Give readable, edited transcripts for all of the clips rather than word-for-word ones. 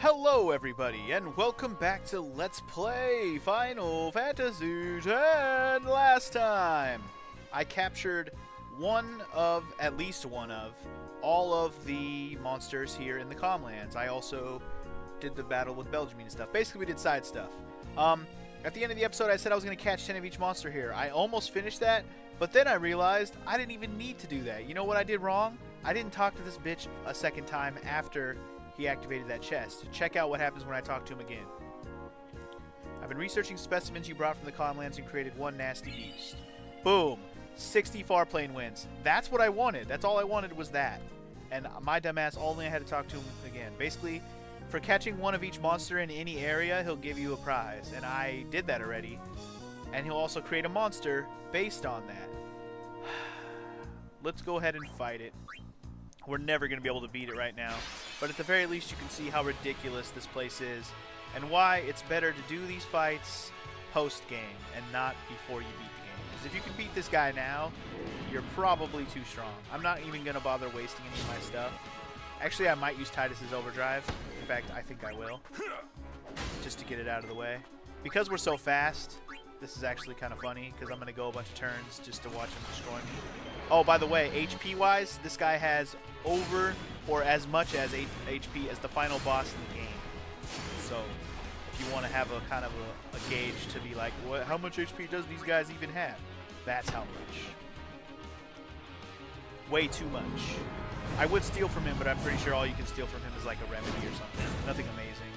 Hello everybody, and welcome back to Let's Play Final Fantasy X. Last time, I captured at least one of, all of the monsters here in the Comlands. I also did the battle with Belgium and stuff. Basically, we did side stuff. At the end of the episode, I said I was going to catch 10 of each monster here. I almost finished that, but then I realized I didn't even need to do that. You know what I did wrong? I didn't talk to this bitch a second time after he activated that chest. Check out what happens when I talk to him again. I've been researching specimens you brought from the Comlands and created one nasty beast. Boom. 60 far plane wins. That's what I wanted. That's all I wanted was that. And my dumbass only had to talk to him again. Basically, for catching one of each monster in any area, he'll give you a prize. And I did that already. And he'll also create a monster based on that. Let's go ahead and fight it. We're never going to be able to beat it right now. But at the very least, you can see how ridiculous this place is. And why it's better to do these fights post-game and not before you beat the game. Because if you can beat this guy now, you're probably too strong. I'm not even going to bother wasting any of my stuff. Actually, I might use Titus's overdrive. In fact, I think I will. Just to get it out of the way. Because we're so fast, this is actually kind of funny. Because I'm going to go a bunch of turns just to watch him destroy me. Oh, by the way, HP-wise, this guy has over or as much as HP as the final boss in the game. So, if you want to have a kind of a gauge to be like, how much HP does these guys even have? That's how much. Way too much. I would steal from him, but I'm pretty sure all you can steal from him is like a remedy or something. Nothing amazing.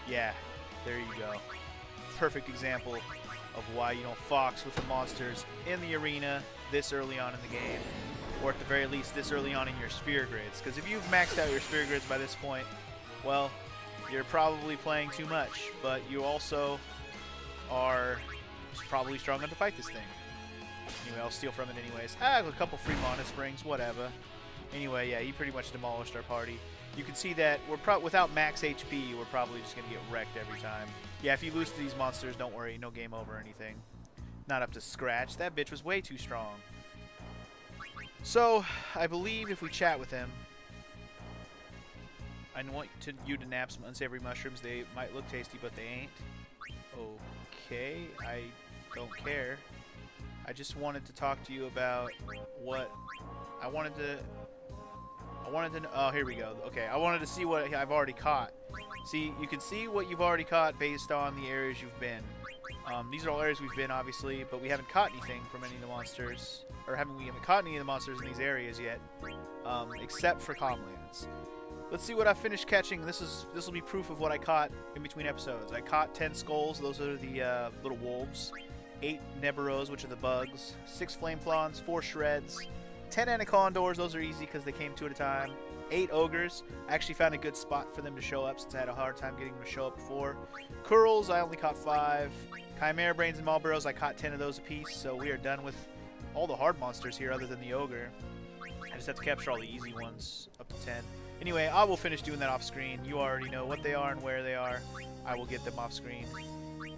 Yeah, there you go. Perfect example of why you don't fox with the monsters in the arena this early on in the game, or at the very least this early on in your sphere grids, because if you've maxed out your sphere grids by this point, well, you're probably playing too much, but you also are probably strong enough to fight this thing. Anyway, I'll steal from it anyways. A couple free mana springs, whatever. Anyway, yeah, he pretty much demolished our party. You can see that without max HP, we're probably just going to get wrecked every time. Yeah, if you lose to these monsters, don't worry, no game over or anything. Not up to scratch. That bitch was way too strong. So, I believe if we chat with him, I want you to nab some unsavory mushrooms. They might look tasty, but they ain't. Okay, I don't care. I just wanted to talk to you about what I wanted to know. Oh, here we go. Okay, I wanted to see what I've already caught. See, you can see what you've already caught based on the areas you've been. These are all areas we've been, obviously, but we haven't caught anything from any of the monsters. Or we haven't caught any of the monsters in these areas yet, except for Comlands. Let's see what I finished catching. This will be proof of what I caught in between episodes. I caught 10 skulls. Those are the little wolves. 8 Neberos, which are the bugs. 6 Flameflons. 4 shreds. 10 Anacondors. Those are easy because they came 2 at a time. 8 ogres. I actually found a good spot for them to show up since I had a hard time getting them to show up before. Curls, I only caught 5. Chimera Brains and Malboros, I caught 10 of those apiece, so we are done with all the hard monsters here other than the ogre. I just have to capture all the easy ones, up to 10. Anyway, I will finish doing that off screen. You already know what they are and where they are. I will get them off screen.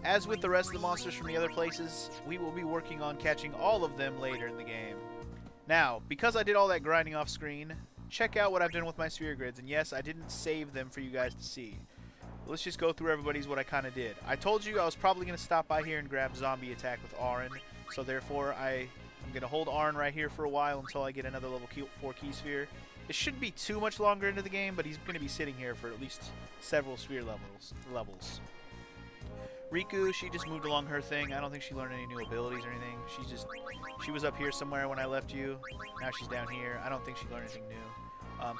As with the rest of the monsters from the other places, we will be working on catching all of them later in the game. Now, because I did all that grinding off screen, check out what I've done with my sphere grids. And yes, I didn't save them for you guys to see. Let's just go through everybody's what I kind of did. I told you I was probably going to stop by here and grab zombie attack with Auron. So therefore, I'm going to hold Auron right here for a while until I get another level 4 key sphere. It shouldn't be too much longer into the game, but he's going to be sitting here for at least several sphere levels. Riku, she just moved along her thing. I don't think she learned any new abilities or anything. She was up here somewhere when I left you. Now she's down here. I don't think she learned anything new.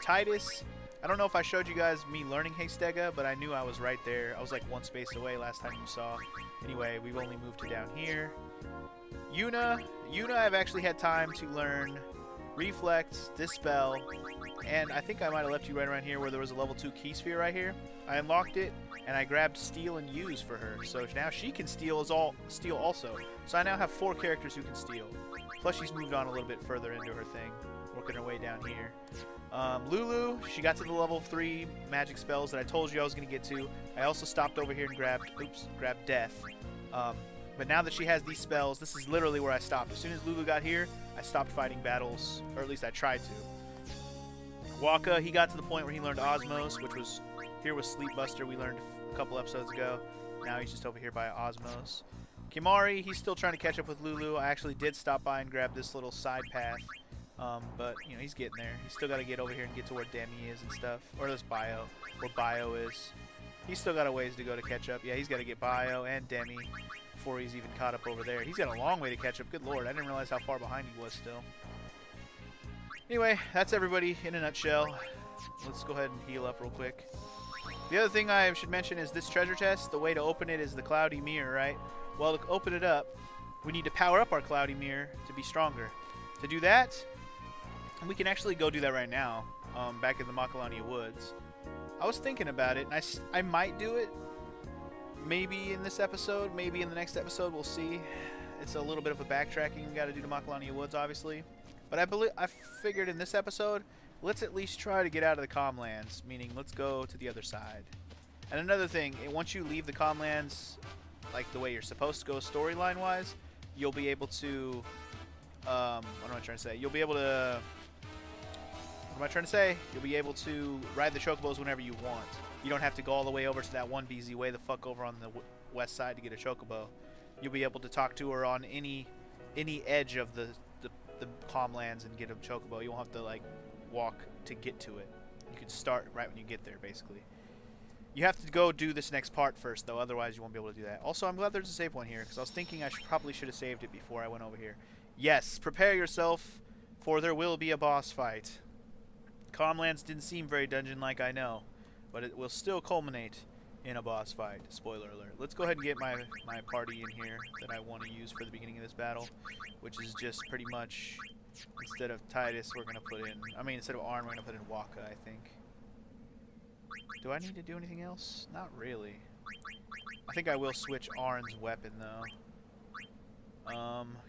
Titus, I don't know if I showed you guys me learning Hastega, but I knew I was right there. I was like 1 space away last time you saw. Anyway, we've only moved to down here. Yuna, I've actually had time to learn Reflect, Dispel, and I think I might have left you right around here where there was a level 2 key sphere right here. I unlocked it, and I grabbed Steal and Use for her. So now she can steal also. So I now have 4 characters who can steal. Plus she's moved on a little bit further into her thing, working her way down here. Lulu, she got to the level 3 magic spells that I told you I was going to get to. I also stopped over here and grabbed Death. But now that she has these spells, this is literally where I stopped. As soon as Lulu got here, I stopped fighting battles, or at least I tried to. Waka, he got to the point where he learned Osmos, which was here with Sleep Buster, we learned a couple episodes ago. Now he's just over here by Osmos. Kimari, he's still trying to catch up with Lulu. I actually did stop by and grab this little side path. But, you know, he's getting there. He's still got to get over here and get to where Demi is and stuff. Or this Bio, where Bio is. He's still got a ways to go to catch up. Yeah, he's got to get Bio and Demi before he's even caught up over there. He's got a long way to catch up. Good lord, I didn't realize how far behind he was still. Anyway, that's everybody in a nutshell. Let's go ahead and heal up real quick. The other thing I should mention is this treasure chest. The way to open it is the cloudy mirror, right? Well, to open it up, we need to power up our cloudy mirror to be stronger. To do that, we can actually go do that right now, back in the Macalania Woods. I was thinking about it, and I might do it. Maybe in this episode, maybe in the next episode, we'll see. It's a little bit of a backtracking we got to do to Macalania Woods, obviously. But I figured in this episode, let's at least try to get out of the Comlands, meaning let's go to the other side. And another thing, once you leave the Comlands, like the way you're supposed to go storyline-wise, you'll be able to, what am I trying to say? You'll be able to, what am I trying to say? You'll be able to ride the Chocobos whenever you want. You don't have to go all the way over to that one BZ way the fuck over on the west side to get a Chocobo. You'll be able to talk to her on any edge of the Comlands and get a Chocobo. You won't have to like walk to get to it. You can start right when you get there, basically. You have to go do this next part first, though. Otherwise, you won't be able to do that. Also, I'm glad there's a save one here, because I was thinking I probably should have saved it before I went over here. Yes, prepare yourself, for there will be a boss fight. Comlands didn't seem very dungeon-like, I know, but it will still culminate in a boss fight. Spoiler alert. Let's go ahead and get my party in here that I want to use for the beginning of this battle, which is just pretty much, instead of Titus, we're going to put in, instead of Arn, we're going to put in Waka, I think. Do I need to do anything else? Not really. I think I will switch Arn's weapon, though.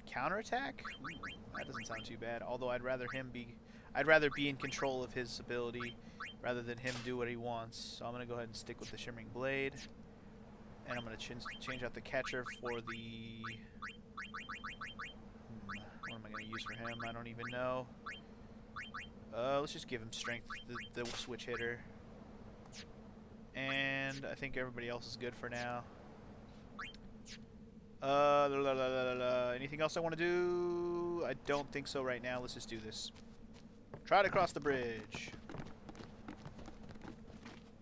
Counterattack? Ooh, that doesn't sound too bad. Although I'd rather be in control of his ability rather than him do what he wants. So I'm going to go ahead and stick with the Shimmering Blade. And I'm going to change out the catcher for the... what am I going to use for him? I don't even know. Let's just give him strength, the switch hitter. And I think everybody else is good for now. Anything else I want to do? I don't think so right now. Let's just do this. Try to cross the bridge.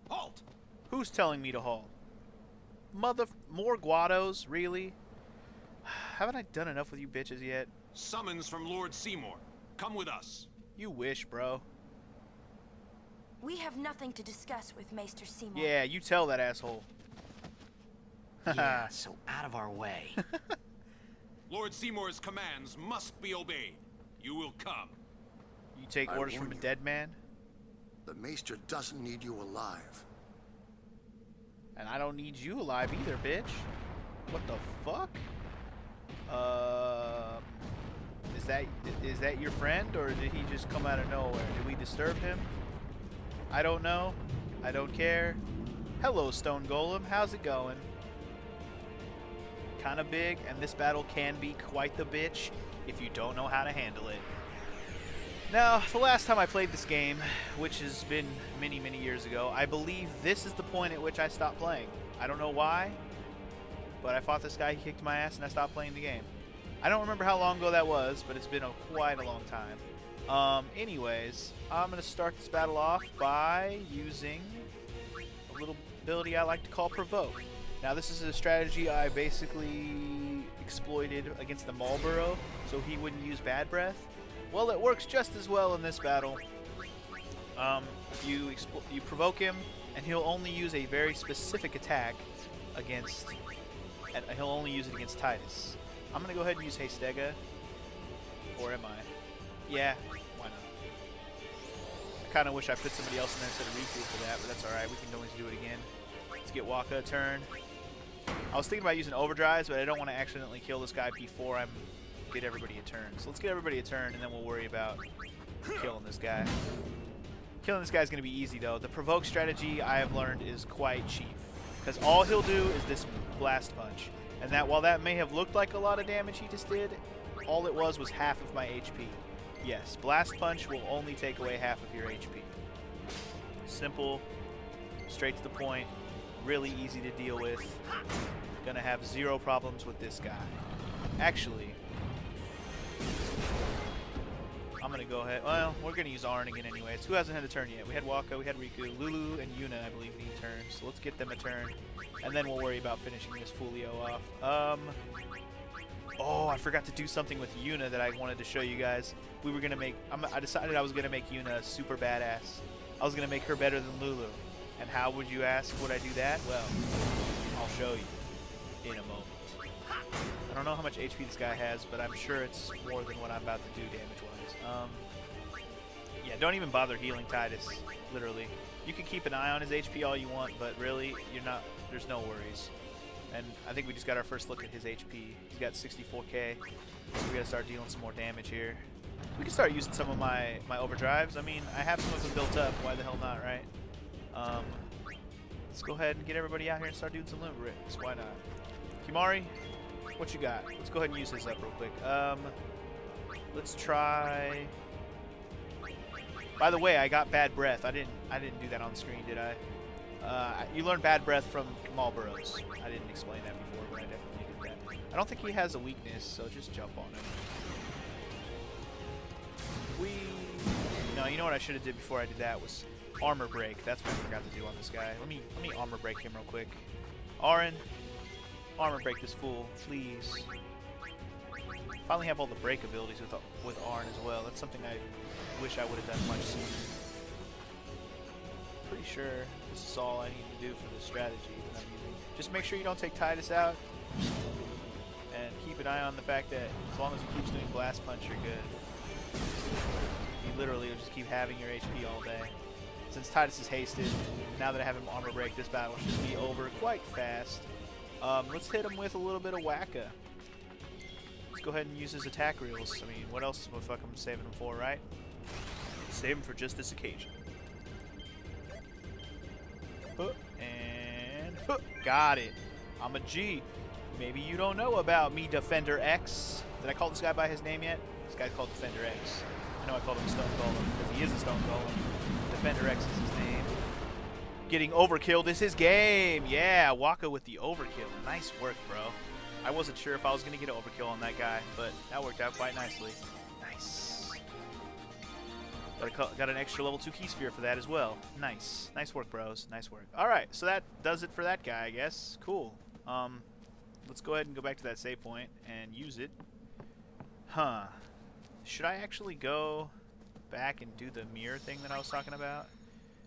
Halt! Who's telling me to halt? More Guados? Really? Haven't I done enough with you bitches yet? Summons from Lord Seymour. Come with us. You wish, bro. We have nothing to discuss with Maester Seymour. Yeah, you tell that asshole. Yeah, so out of our way. Lord Seymour's commands must be obeyed. You will come. You take orders from a dead man? The Maester doesn't need you alive. And I don't need you alive either, bitch. What the fuck? Is that your friend, or did he just come out of nowhere? Did we disturb him? I don't know. I don't care. Hello, Stone Golem. How's it going? Kind of big, and this battle can be quite the bitch if you don't know how to handle it. Now, the last time I played this game, which has been many, many years ago, I believe this is the point at which I stopped playing. I don't know why, but I fought this guy, he kicked my ass, and I stopped playing the game. I don't remember how long ago that was, but it's been quite a long time. Anyways, I'm going to start this battle off by using a little ability I like to call Provoke. Now, this is a strategy I basically exploited against the Marlboro, so he wouldn't use Bad Breath. Well, it works just as well in this battle. You provoke him, and he'll only use a very specific attack against... and he'll only use it against Titus. I'm going to go ahead and use Hastega. Or am I? Yeah, why not? I kind of wish I put somebody else in there instead of Riku for that, but that's alright. We can always do it again. Let's get Waka a turn. I was thinking about using Overdrives, but I don't want to accidentally kill this guy before I get everybody a turn. So let's get everybody a turn, and then we'll worry about killing this guy. Killing this guy is going to be easy, though. The Provoke strategy I have learned is quite cheap, because all he'll do is this Blast Punch. And that, while that may have looked like a lot of damage he just did, all it was half of my HP. Yes, Blast Punch will only take away half of your HP. Simple straight to the point, really easy to deal with. Gonna have zero problems with this guy. Actually, I'm gonna go ahead. Well, we're gonna use Arn again anyways. Who hasn't had a turn yet? We had Waka, we had Riku, Lulu, and Yuna, I believe, need turns. So let's get them a turn, and then we'll worry about finishing this Folio off. Oh, I forgot to do something with Yuna that I wanted to show you guys. We were gonna make. I decided I was gonna make Yuna super badass. I was gonna make her better than Lulu. And how would you ask? Would I do that? Well, I'll show you in a moment. I don't know how much HP this guy has, but I'm sure it's more than what I'm about to do damage-wise. Yeah, don't even bother healing Titus. Literally, you can keep an eye on his HP all you want, but really, you're not. There's no worries. And I think we just got our first look at his HP. He's got 64k. We gotta start dealing some more damage here. We can start using some of my overdrives. I mean, I have some of them built up. Why the hell not, right? Let's go ahead and get everybody out here and start doing some limit breaks. Why not? Kimari, what you got? Let's go ahead and use his up real quick. Let's try. By the way, I got bad breath. I didn't do that on the screen, did I? You learn bad breath from Malboros. I didn't explain that before, but I definitely did that. I don't think he has a weakness, so just jump on him. No, you know what I should have did before I did that was armor break. That's what I forgot to do on this guy. Let me armor break him real quick. Auron, armor break this fool, please. Finally have all the break abilities with Auron as well. That's something I wish I would have done much sooner. Pretty sure this is all I need to do for the strategy that I'm using. Just make sure you don't take Titus out, and keep an eye on the fact that as long as he keeps doing Blast Punch, you're good. You literally will just keep having your HP all day. Since Titus is hasted, now that I have him armor break, this battle should be over quite fast. Let's hit him with a little bit of Waka. Let's go ahead and use his attack reels. I mean, what else the fuck I'm saving him for, right? Save him for just this occasion. And got it. I'm a G. Maybe you don't know about me, Defender X. Did I call this guy by his name yet? This guy's called Defender X. I know I called him Stone Golem because he is a Stone Golem. Defender X is his name. Getting overkilled is his game. Yeah, Waka with the overkill. Nice work, bro. I wasn't sure if I was going to get an overkill on that guy, but that worked out quite nicely. Nice. Got an extra level 2 key sphere for that as well. Nice. Nice work, bros. Nice work. Alright, so that does it for that guy, I guess. Cool. Let's go ahead and go back to that save point and use it. Huh. Should I actually go back and do the mirror thing that I was talking about?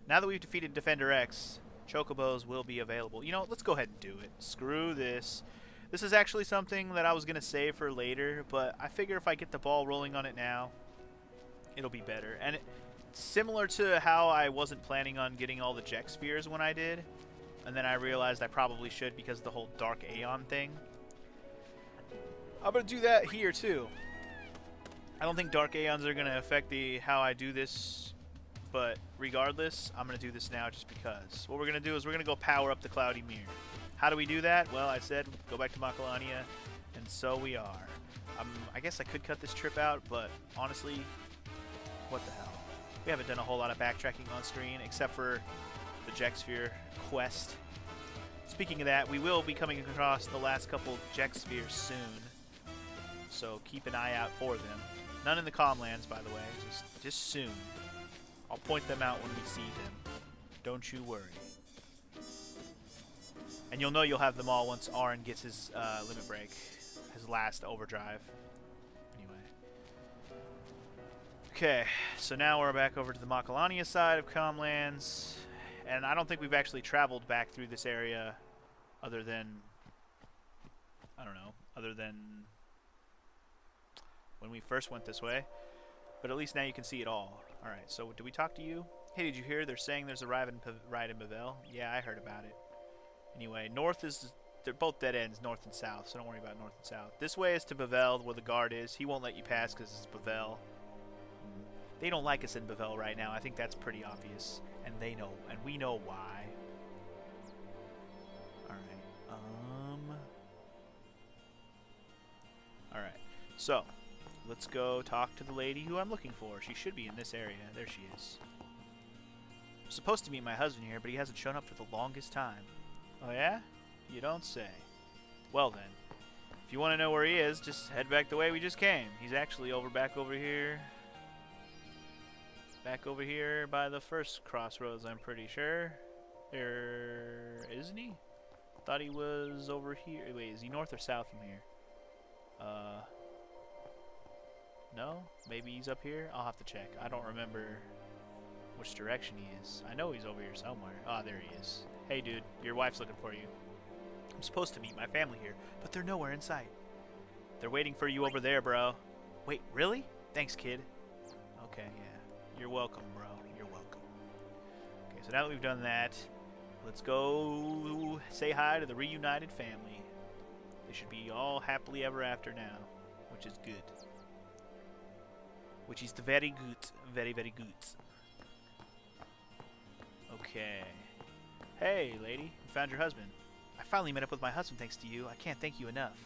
Now that we've defeated Defender X, Chocobos will be available. You know, let's go ahead and do it. Screw this. This is actually something that I was going to save for later, but I figure if I get the ball rolling on it now, it'll be better. And similar to how I wasn't planning on getting all the Jek Spheres when I did, and then I realized I probably should because of the whole Dark Aeon thing. I'm going to do that here too. I don't think Dark Aeons are going to affect how I do this, but regardless, I'm going to do this now just because. What we're going to do is we're going to go power up the Cloudy Mirror. How do we do that? Well, I said go back to Macalania, and so we are. I guess I could cut this trip out, but honestly, what the hell? We haven't done a whole lot of backtracking on screen, except for the Jek Sphere quest. Speaking of that, we will be coming across the last couple Jek Spheres soon, so keep an eye out for them. None in the Calmlands, by the way, just soon. I'll point them out when we see them. Don't you worry. And you'll know you'll have them all once Auron gets his limit break, his last overdrive. Anyway. Okay, so now we're back over to the Macalania side of Calmlands. And I don't think we've actually traveled back through this area other than, I don't know, other than when we first went this way. But at least now you can see it all. Alright, so did we talk to you? Hey, did you hear? They're saying there's a ride in Bavel. Yeah, I heard about it. Anyway, north is... They're both dead ends, north and south, so don't worry about north and south. This way is to Bavel, where the guard is. He won't let you pass because it's Bavel. They don't like us in Bavel right now. I think that's pretty obvious. And they know, and we know why. Alright, Alright, so... Let's go talk to the lady who I'm looking for. She should be in this area. There she is. I'm supposed to meet my husband here, but he hasn't shown up for the longest time. Oh yeah? You don't say. Well then, if you want to know where he is, just head back the way we just came. He's actually back over here. Back over here by the first crossroads, I'm pretty sure. Isn't he? Thought he was over here. Wait, is he north or south from here? No? Maybe he's up here? I'll have to check. I don't remember which direction he is. I know he's over here somewhere. Ah, there he is. Hey, dude, your wife's looking for you. I'm supposed to meet my family here, but they're nowhere in sight. They're waiting for you over there, bro. Wait, really? Thanks, kid. Okay, yeah. You're welcome, bro. You're welcome. Okay, so now that we've done that, let's go say hi to the reunited family. They should be all happily ever after now, which is good. Which is very good. Very, very good. Okay. Hey, lady. You found your husband. I finally met up with my husband thanks to you. I can't thank you enough.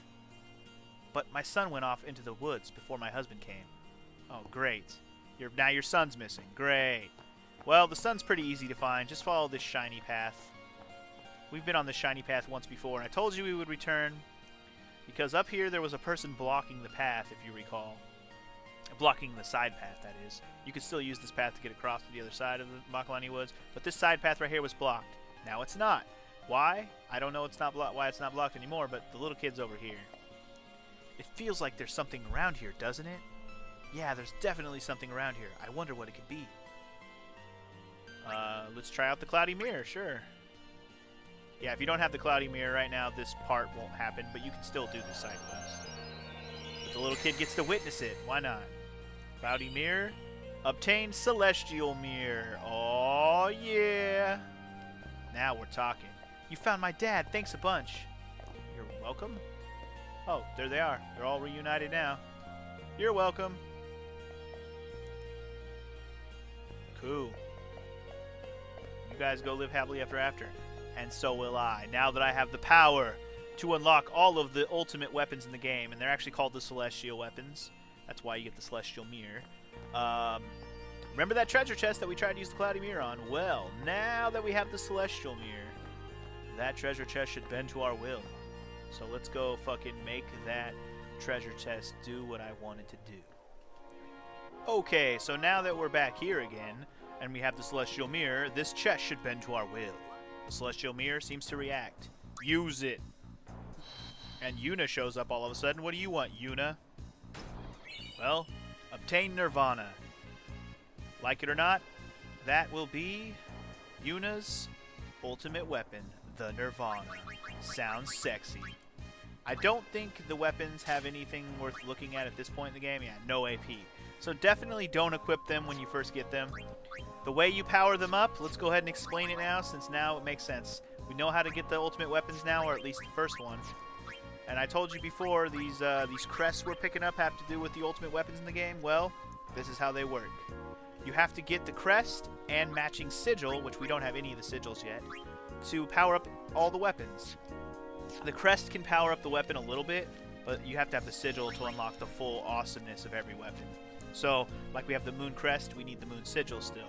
But my son went off into the woods before my husband came. Oh, great. Now your son's missing. Great. Well, the son's pretty easy to find. Just follow this shiny path. We've been on this shiny path once before, and I told you we would return because up here there was a person blocking the path, if you recall. Blocking the side path, that is. You could still use this path to get across to the other side of the Makalani Woods, but this side path right here was blocked. Now it's not. Why? I don't know why it's not blocked anymore, but the little kid's over here. It feels like there's something around here, doesn't it? Yeah, there's definitely something around here. I wonder what it could be. Let's try out the Cloudy Mirror, sure. Yeah, if you don't have the Cloudy Mirror right now, this part won't happen, but you can still do the side quest. But the little kid gets to witness it. Why not? Cloudy Mirror. Obtain Celestial Mirror. Oh, yeah. Now we're talking. You found my dad. Thanks a bunch. You're welcome? Oh, there they are. They're all reunited now. You're welcome. Cool. You guys go live happily ever after. And so will I. Now that I have the power to unlock all of the ultimate weapons in the game. And they're actually called the Celestial Weapons. That's why you get the Celestial Mirror. Remember that treasure chest that we tried to use the Cloudy Mirror on? Well, now that we have the Celestial Mirror, that treasure chest should bend to our will. So let's go fucking make that treasure chest do what I want it to do. Okay, so now that we're back here again, and we have the Celestial Mirror, this chest should bend to our will. The Celestial Mirror seems to react. Use it. And Yuna shows up all of a sudden. What do you want, Yuna? Well, obtain Nirvana. Like it or not, that will be Yuna's ultimate weapon, the Nirvana. Sounds sexy. I don't think the weapons have anything worth looking at this point in the game. Yeah, no AP. So definitely don't equip them when you first get them. The way you power them up, let's go ahead and explain it now, since now it makes sense. We know how to get the ultimate weapons now, or at least the first one. And I told you before, these crests we're picking up have to do with the ultimate weapons in the game. Well, this is how they work. You have to get the crest and matching sigil, which we don't have any of the sigils yet, to power up all the weapons. The crest can power up the weapon a little bit, but you have to have the sigil to unlock the full awesomeness of every weapon. So, like we have the moon crest, we need the moon sigil still.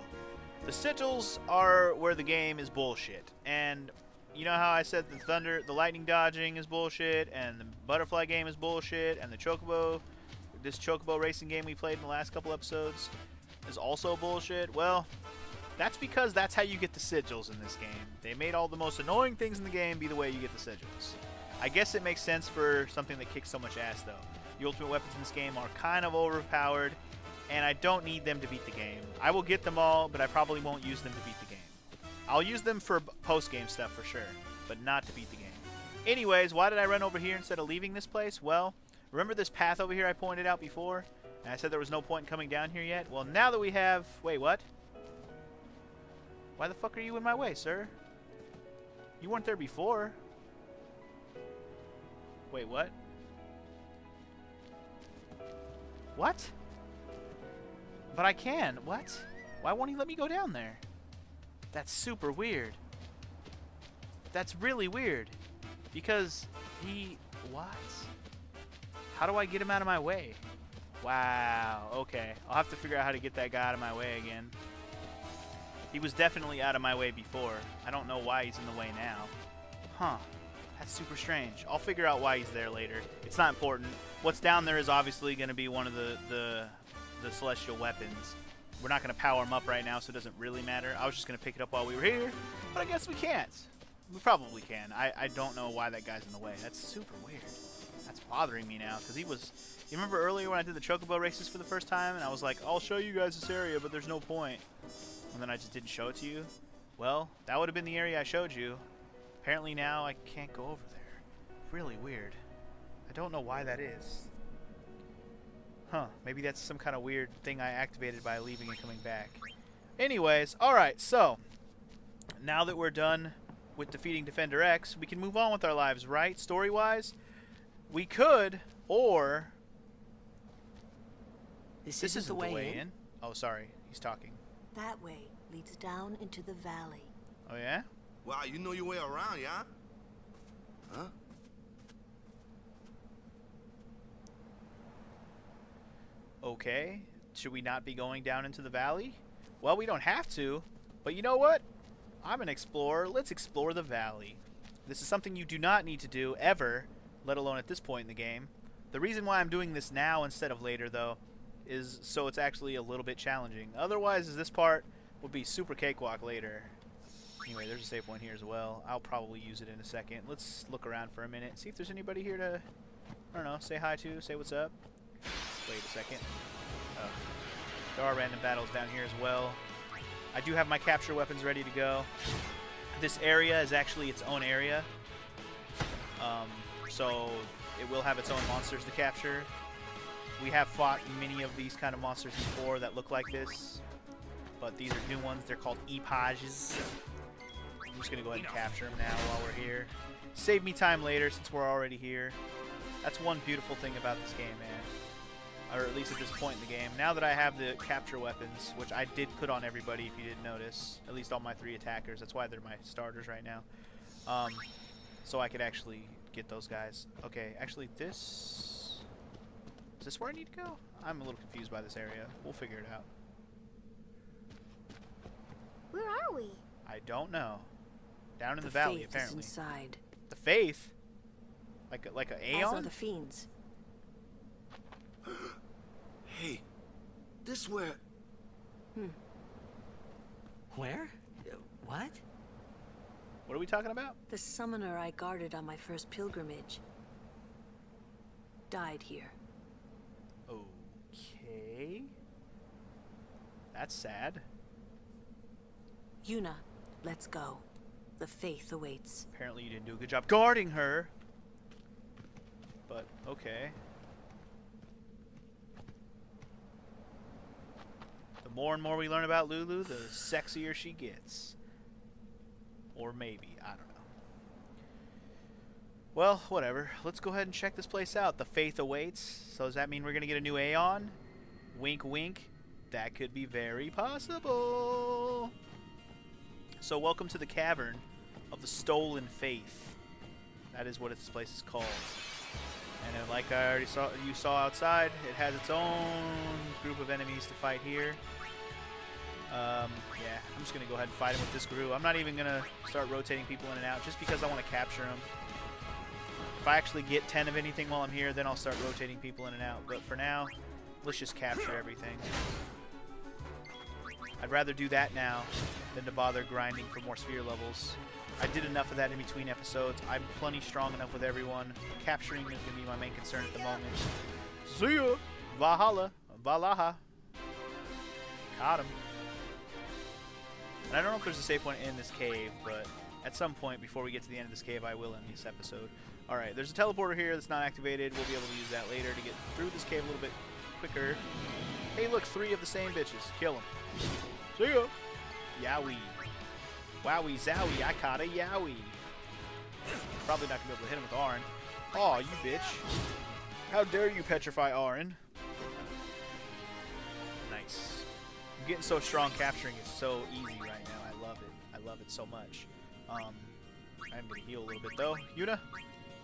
The sigils are where the game is bullshit. And you know how I said the lightning dodging is bullshit, and the butterfly game is bullshit, and this chocobo racing game we played in the last couple episodes is also bullshit? Well, that's because that's how you get the sigils in this game. They made all the most annoying things in the game be the way you get the sigils. I guess it makes sense for something that kicks so much ass, though. The ultimate weapons in this game are kind of overpowered, and I don't need them to beat the game. I will get them all, but I probably won't use them to beat the game. I'll use them for post-game stuff for sure, but not to beat the game. Anyways, why did I run over here instead of leaving this place? Well, remember this path over here I pointed out before? And I said there was no point in coming down here yet? Well, now that we have... Wait, what? Why the fuck are you in my way, sir? You weren't there before. Wait, what? What? But I can. What? Why won't he let me go down there? That's super weird. That's really weird. Because he... What? How do I get him out of my way? Wow. Okay. I'll have to figure out how to get that guy out of my way again. He was definitely out of my way before. I don't know why he's in the way now. Huh. That's super strange. I'll figure out why he's there later. It's not important. What's down there is obviously going to be one of the celestial weapons. We're not going to power him up right now, so it doesn't really matter. I was just going to pick it up while we were here, but I guess we can't. We probably can. I don't know why that guy's in the way. That's super weird. That's bothering me now, because he was... You remember earlier when I did the Chocobo races for the first time, and I was like, I'll show you guys this area, but there's no point. And then I just didn't show it to you? Well, that would have been the area I showed you. Apparently now I can't go over there. Really weird. I don't know why that is. Huh, maybe that's some kind of weird thing I activated by leaving and coming back. Anyways, alright, so now that we're done with defeating Defender X, we can move on with our lives, right? Story-wise? We could, or... This isn't the way in. Oh, sorry. He's talking. That way leads down into the valley. Oh, yeah? Wow, you know your way around, yeah? Huh? Okay. Should we not be going down into the valley? Well, we don't have to. But you know what? I'm an explorer. Let's explore the valley. This is something you do not need to do ever, let alone at this point in the game. The reason why I'm doing this now instead of later, though, is so it's actually a little bit challenging. Otherwise, this part would be super cakewalk later. Anyway, there's a save point here as well. I'll probably use it in a second. Let's look around for a minute, see if there's anybody here to, I don't know, say hi to, say what's up. Wait a second. There are random battles down here as well. I do have my capture weapons ready to go. This area is actually its own area. So it will have its own monsters to capture. We have fought many of these kind of monsters before that look like this. But these are new ones. They're called epages. I'm just going to go ahead and capture them now while we're here. Save me time later since we're already here. That's one beautiful thing about this game, man. Or at least at this point in the game. Now that I have the capture weapons, which I did put on everybody if you didn't notice. At least all my 3 attackers. That's why they're my starters right now. So I could actually get those guys. Okay, actually this... Is this where I need to go? I'm a little confused by this area. We'll figure it out. Where are we? I don't know. Down in the valley, Faith apparently. Is inside. The Faith? Like a As Aeon? are the fiends. Hey, this where... Where? What? What are we talking about? The summoner I guarded on my first pilgrimage died here. Okay. That's sad. Yuna, let's go. The faith awaits. Apparently you didn't do a good job guarding her. But, okay. The more and more we learn about Lulu, the sexier she gets. Or maybe, I don't know. Well, whatever. Let's go ahead and check this place out. The Faith awaits. So does that mean we're going to get a new Aeon? Wink, wink. That could be very possible. So welcome to the Cavern of the Stolen Faith. That is what this place is called. And then, like I already saw outside, it has its own group of enemies to fight here. Yeah, I'm just going to go ahead and fight him with this group. I'm not even going to start rotating people in and out just because I want to capture them. If I actually get 10 of anything while I'm here, then I'll start rotating people in and out. But for now, let's just capture everything. I'd rather do that now than to bother grinding for more sphere levels. I did enough of that in between episodes. I'm plenty strong enough with everyone. Capturing is going to be my main concern at the moment. See ya! Valhalla. Valaha. Got him. And I don't know if there's a safe point in this cave, but at some point before we get to the end of this cave, I will in this episode. Alright, there's a teleporter here that's not activated. We'll be able to use that later to get through this cave a little bit quicker. Hey, look, 3 of the same bitches. Kill them. See ya! Yowie. Wowie zowie, I caught a yowie. Probably not going to be able to hit him with Auron. Aw, you bitch. How dare you petrify Auron. Nice. I'm getting so strong, capturing is so easy right now. I love it. I love it so much. I'm going to heal a little bit, though. Yuna,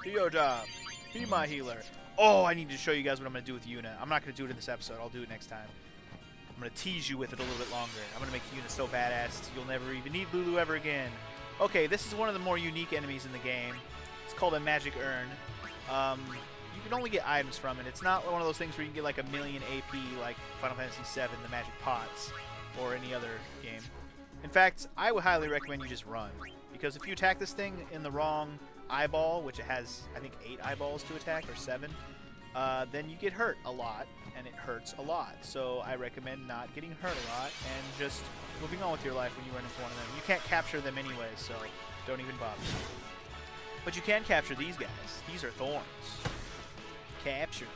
do your job. Be my healer. Oh, I need to show you guys what I'm going to do with Yuna. I'm not going to do it in this episode. I'll do it next time. I'm gonna tease you with it a little bit longer. I'm gonna make the unit so badass you'll never even need Lulu ever again. Okay, this is one of the more unique enemies in the game. It's called a magic urn. You can only get items from it. It's not one of those things where you can get like a million AP like Final Fantasy VII, the magic pots, or any other game. In fact, I would highly recommend you just run. Because if you attack this thing in the wrong eyeball, which it has, I think, 8 eyeballs to attack, or 7, then you get hurt a lot, and it hurts a lot. So I recommend not getting hurt a lot, and just moving on with your life when you run into one of them. You can't capture them anyway, so don't even bother. But you can capture these guys. These are thorns. Capture them.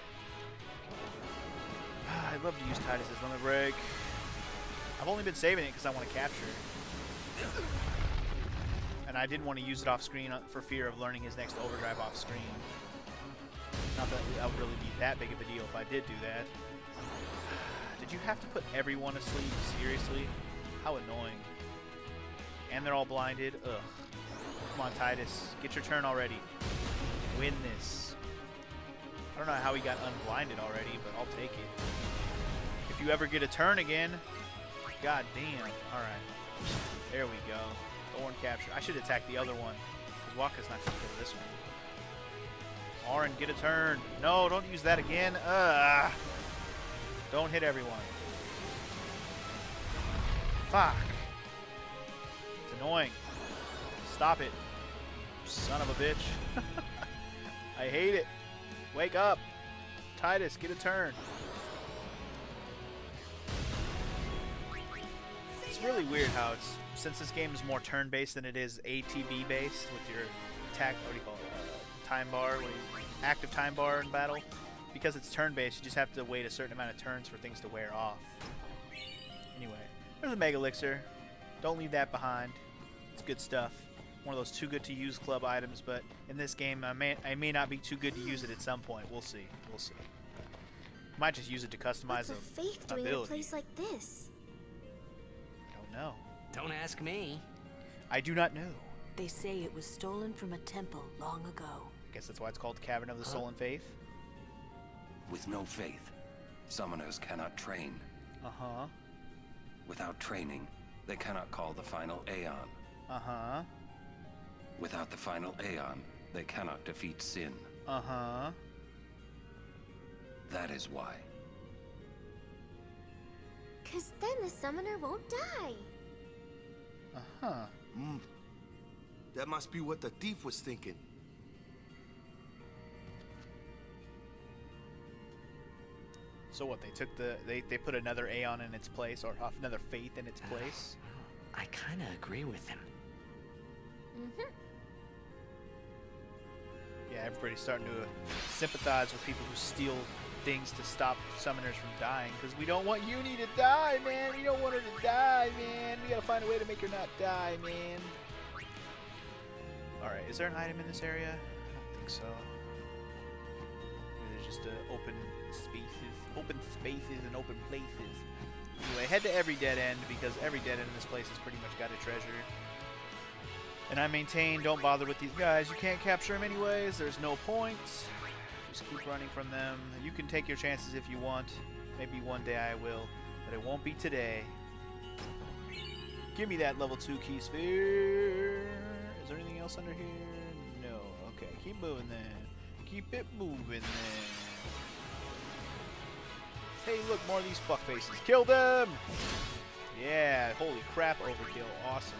I'd love to use Titus's limit break. I've only been saving it because I want to capture it. And I didn't want to use it off screen for fear of learning his next overdrive off screen. Not that that would really be that big of a deal if I did do that. Did you have to put everyone asleep? Seriously? How annoying. And they're all blinded? Ugh. Come on, Titus. Get your turn already. Win this. I don't know how he got unblinded already, but I'll take it. If you ever get a turn again, god damn. Alright. There we go. Thorn capture. I should attack the other one, because Wakka's not going to kill this one. Auron, get a turn. No, don't use that again. Don't hit everyone. Fuck. It's annoying. Stop it. Son of a bitch. I hate it. Wake up. Titus, get a turn. It's really weird how it's, since this game is more turn-based than it is ATB-based with your attack, what do you call it, time bar, where you, active time bar in battle. Because it's turn-based, you just have to wait a certain amount of turns for things to wear off. Anyway, there's a Mega Elixir. Don't leave that behind. It's good stuff. One of those too good to use club items, but in this game I may not be too good to use it at some point. We'll see. We'll see. Might just use it to customize What's a faith doing in a place like this? I don't know. Don't ask me. I do not know. They say it was stolen from a temple long ago. I guess that's why it's called the Cavern of the Soul and Faith. With no faith, summoners cannot train. Uh-huh. Without training, they cannot call the final Aeon. Uh-huh. Without the final Aeon, they cannot defeat sin. Uh-huh. That is why. 'Cause then the summoner won't die. Uh-huh. That must be what the thief was thinking. So what, they took the they put another Aeon in its place, or another faith in its place? I kind of agree with him. Mm-hmm. Yeah, everybody's starting to sympathize with people who steal things to stop summoners from dying, because we don't want Uni to die, man. We don't want her to die, man. We gotta find a way to make her not die, man. Alright, is there an item in this area? I don't think so. Maybe there's just open spaces and open places. Anyway, head to every dead end, because every dead end in this place has pretty much got a treasure. And I maintain, don't bother with these guys. You can't capture them anyways. There's no point. Just keep running from them. You can take your chances if you want. Maybe one day I will, but it won't be today. Give me that level 2 key sphere. Is there anything else under here? No. Okay, keep moving then. Keep it moving then. Hey, look, more of these fuckfaces. Kill them! Yeah, holy crap, overkill. Awesome.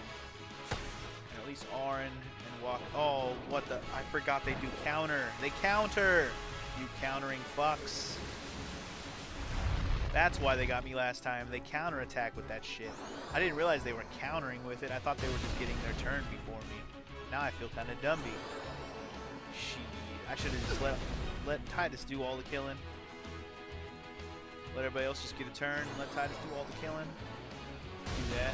And at least Auron and Walk. Oh, what the? I forgot they do counter. They counter! You countering fucks. That's why they got me last time. They counterattack with that shit. I didn't realize they were countering with it. I thought they were just getting their turn before me. Now I feel kind of dumby. Shit. I should have just let Titus do all the killing. Let everybody else just get a turn. Let Titus do all the killing. Do that.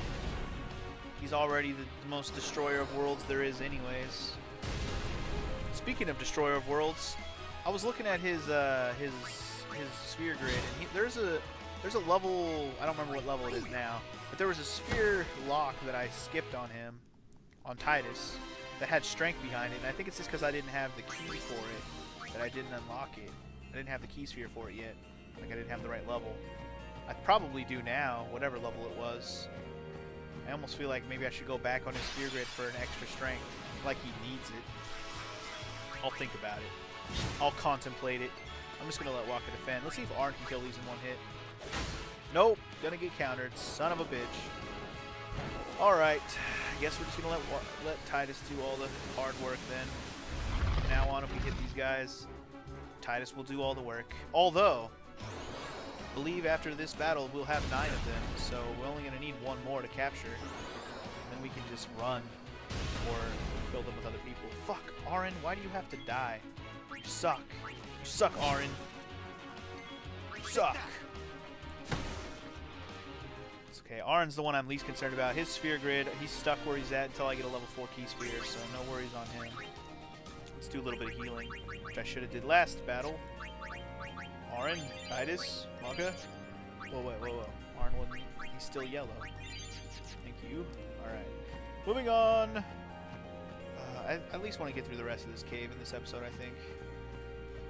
He's already the most destroyer of worlds there is anyways. Speaking of destroyer of worlds, I was looking at his sphere grid, and there's a level, I don't remember what level it is now, but there was a sphere lock that I skipped on him, on Titus, that had strength behind it, and I think it's just because I didn't have the key for it that I didn't unlock it. I didn't have the key sphere for it yet. Like I didn't have the right level. I probably do now, whatever level it was. I almost feel like maybe I should go back on his Sphere Grid for an extra strength, like he needs it. I'll think about it. I'll contemplate it. I'm just gonna let Waka defend. Let's see if Arn can kill these in one hit. Nope, gonna get countered. Son of a bitch. All right, I guess we're just gonna let Titus do all the hard work then. From now on, if we hit these guys, Titus will do all the work. Although, I believe after this battle we'll have 9 of them, so we're only gonna need 1 more to capture. Then we can just run or kill them with other people. Fuck, Auron, why do you have to die? You suck. You suck, Auron. You suck. It's okay, Auron's the one I'm least concerned about. His Sphere Grid, he's stuck where he's at until I get a level 4 Key Sphere, so no worries on him. Let's do a little bit of healing, which I should have did last battle. Auron, Titus, Waka. Whoa. Auron wasn't, he's still yellow. Thank you. Alright. Moving on. I at least want to get through the rest of this cave in this episode, I think.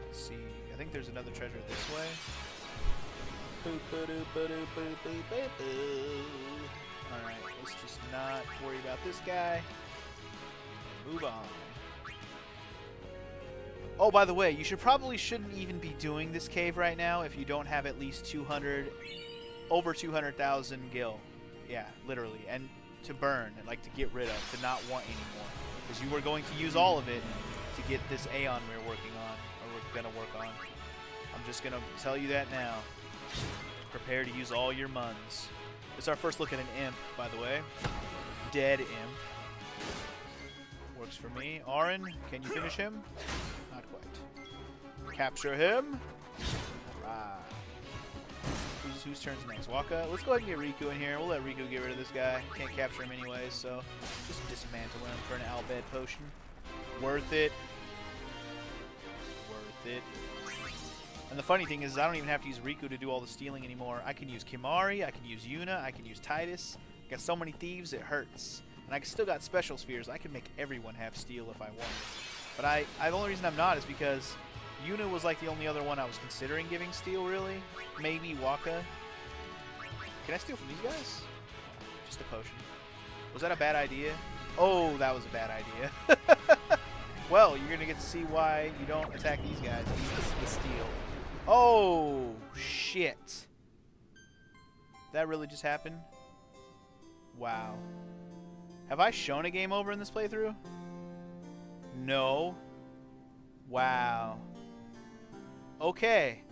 Let's see. I think there's another treasure this way. Alright, let's just not worry about this guy. Move on. Oh, by the way, you shouldn't even be doing this cave right now if you don't have at least over 200,000 gil. Yeah, literally. And to burn, and like to get rid of, to not want anymore. Because you were going to use all of it to get this Aeon we're working on, or we're going to work on. I'm just going to tell you that now. Prepare to use all your muns. It's our first look at an imp, by the way. Dead imp. Works for me. Auron, can you finish him? Not quite. Capture him. Alright. Whose turn's next? Waka? Let's go ahead and get Riku in here. We'll let Riku get rid of this guy. Can't capture him anyway, so just dismantle him for an Albed potion. Worth it. Worth it. And the funny thing is, I don't even have to use Riku to do all the stealing anymore. I can use Kimari, I can use Yuna, I can use Titus. I got so many thieves, it hurts. And I still got special spheres. I can make everyone have steal if I wanted. But the only reason I'm not is because Yuna was like the only other one I was considering giving steal, really. Maybe Waka. Can I steal from these guys? Just a potion. Was that a bad idea? Oh, that was a bad idea. Well, you're going to get to see why you don't attack these guys with steal. Oh, shit. That really just happened? Wow. Have I shown a game over in this playthrough? No. Wow. Okay.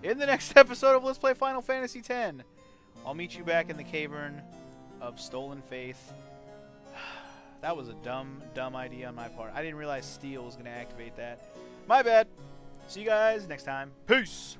In the next episode of Let's Play Final Fantasy X, I'll meet you back in the cavern of Stolen Faith. That was a dumb idea on my part. I didn't realize Steel was going to activate that. My bad. See you guys next time. Peace!